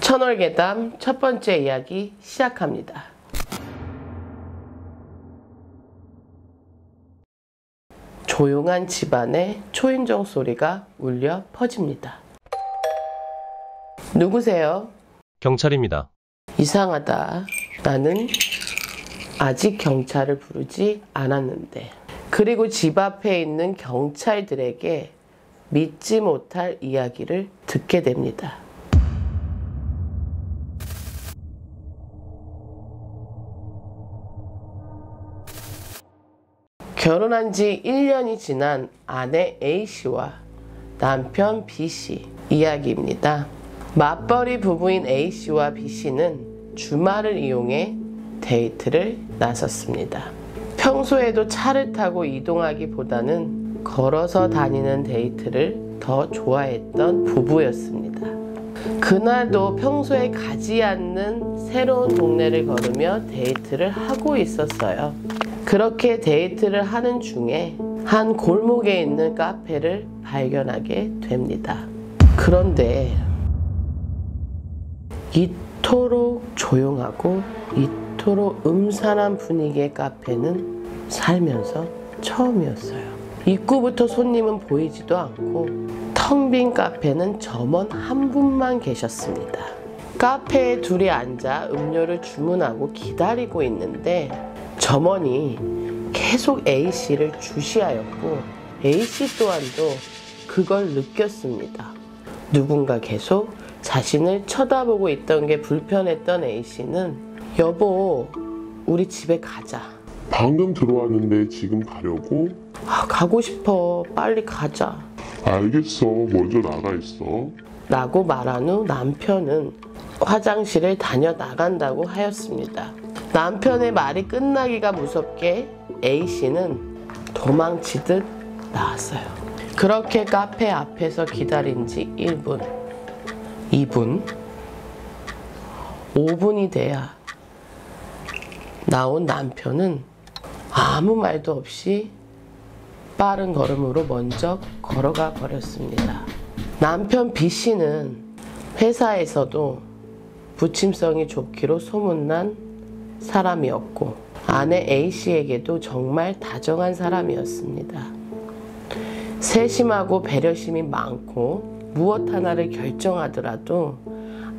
천월괴담 첫 번째 이야기 시작합니다. 조용한 집안에 초인종 소리가 울려 퍼집니다. 누구세요? 경찰입니다. 이상하다. 나는 아직 경찰을 부르지 않았는데. 그리고 집 앞에 있는 경찰들에게 믿지 못할 이야기를 듣게 됩니다. 결혼한 지 1년이 지난 아내 A씨와 남편 B씨 이야기입니다. 맞벌이 부부인 A씨와 B씨는 주말을 이용해 데이트를 나섰습니다. 평소에도 차를 타고 이동하기보다는 걸어서 다니는 데이트를 더 좋아했던 부부였습니다. 그날도 평소에 가지 않는 새로운 동네를 걸으며 데이트를 하고 있었어요. 그렇게 데이트를 하는 중에 한 골목에 있는 카페를 발견하게 됩니다. 그런데 이토록 조용하고 이토록 음산한 분위기의 카페는 살면서 처음이었어요. 입구부터 손님은 보이지도 않고 텅 빈 카페는 점원 한 분만 계셨습니다. 카페에 둘이 앉아 음료를 주문하고 기다리고 있는데 점원이 계속 A씨를 주시하였고 A씨 또한도 그걸 느꼈습니다. 누군가 계속 자신을 쳐다보고 있던 게 불편했던 A씨는 여보, 우리 집에 가자. 방금 들어왔는데 지금 가려고? 가고 싶어. 빨리 가자. 알겠어. 먼저 나가 있어. 라고 말한 후 남편은 화장실을 다녀 나간다고 하였습니다. 남편의 말이 끝나기가 무섭게 A씨는 도망치듯 나왔어요. 그렇게 카페 앞에서 기다린 지 1분, 2분, 5분이 돼야 나온 남편은 아무 말도 없이 빠른 걸음으로 먼저 걸어가 버렸습니다. 남편 B씨는 회사에서도 부침성이 좋기로 소문난 사람이었고 아내 A씨에게도 정말 다정한 사람이었습니다. 세심하고 배려심이 많고 무엇 하나를 결정하더라도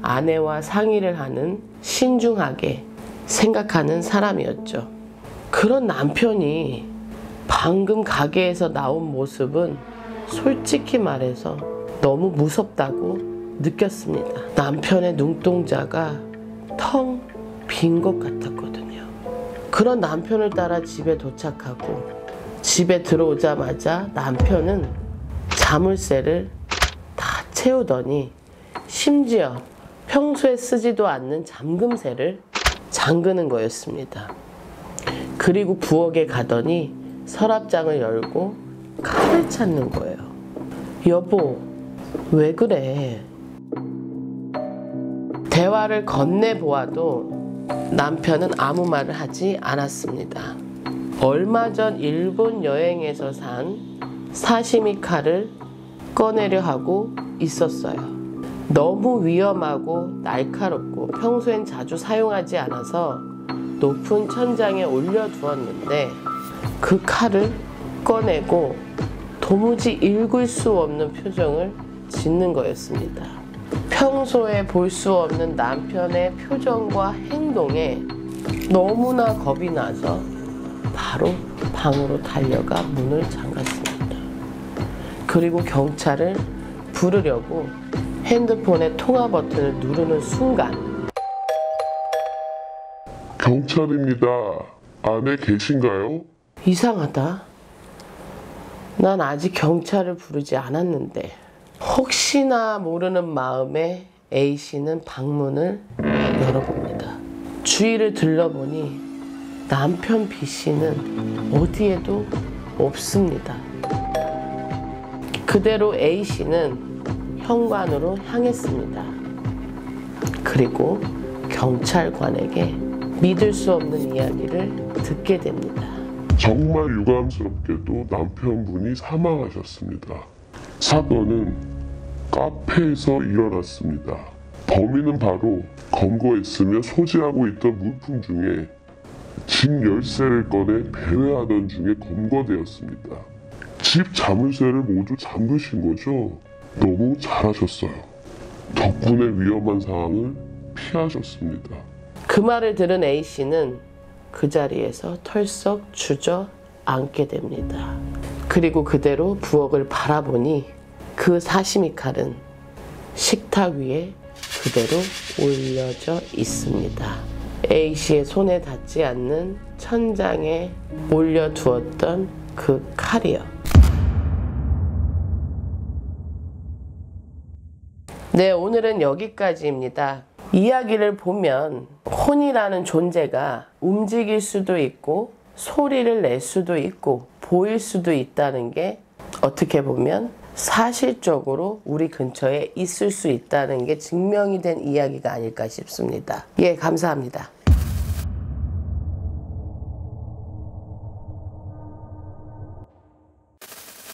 아내와 상의를 하는 신중하게 생각하는 사람이었죠. 그런 남편이 방금 가게에서 나온 모습은 솔직히 말해서 너무 무섭다고 느꼈습니다. 남편의 눈동자가 텅 빈 것 같았거든요. 그런 남편을 따라 집에 도착하고 집에 들어오자마자 남편은 자물쇠를 다 채우더니 심지어 평소에 쓰지도 않는 잠금쇠를 잠그는 거였습니다. 그리고 부엌에 가더니 서랍장을 열고 칼을 찾는 거예요. 여보, 왜 그래? 대화를 건네보아도 남편은 아무 말을 하지 않았습니다. 얼마 전 일본 여행에서 산 사시미 칼을 꺼내려 하고 있었어요. 너무 위험하고 날카롭고 평소엔 자주 사용하지 않아서 높은 천장에 올려두었는데 그 칼을 꺼내고 도무지 읽을 수 없는 표정을 짓는 거였습니다. 평소에 볼 수 없는 남편의 표정과 행동에 너무나 겁이 나서 바로 방으로 달려가 문을 잠갔습니다. 그리고 경찰을 부르려고 핸드폰의 통화 버튼을 누르는 순간 경찰입니다. 안에 계신가요? 이상하다. 난 아직 경찰을 부르지 않았는데 혹시나 모르는 마음에 A씨는 방문을 열어봅니다. 주위를 들러보니 남편 B씨는 어디에도 없습니다. 그대로 A씨는 현관으로 향했습니다. 그리고 경찰관에게 믿을 수 없는 이야기를 듣게 됩니다. 정말 유감스럽게도 남편분이 사망하셨습니다. 사건은 카페에서 일어났습니다. 범인은 바로 검거했으며 소지하고 있던 물품 중에 집 열쇠를 꺼내 배회하던 중에 검거되었습니다. 집 자물쇠를 모두 잠그신 거죠? 너무 잘하셨어요. 덕분에 위험한 상황을 피하셨습니다. 그 말을 들은 A씨는 그 자리에서 털썩 주저앉게 됩니다. 그리고 그대로 부엌을 바라보니 그 사시미 칼은 식탁 위에 그대로 올려져 있습니다. A씨의 손에 닿지 않는 천장에 올려두었던 그 칼이요. 네, 오늘은 여기까지입니다. 이야기를 보면 혼이라는 존재가 움직일 수도 있고 소리를 낼 수도 있고 보일 수도 있다는 게 어떻게 보면 사실적으로 우리 근처에 있을 수 있다는 게 증명이 된 이야기가 아닐까 싶습니다. 예, 감사합니다.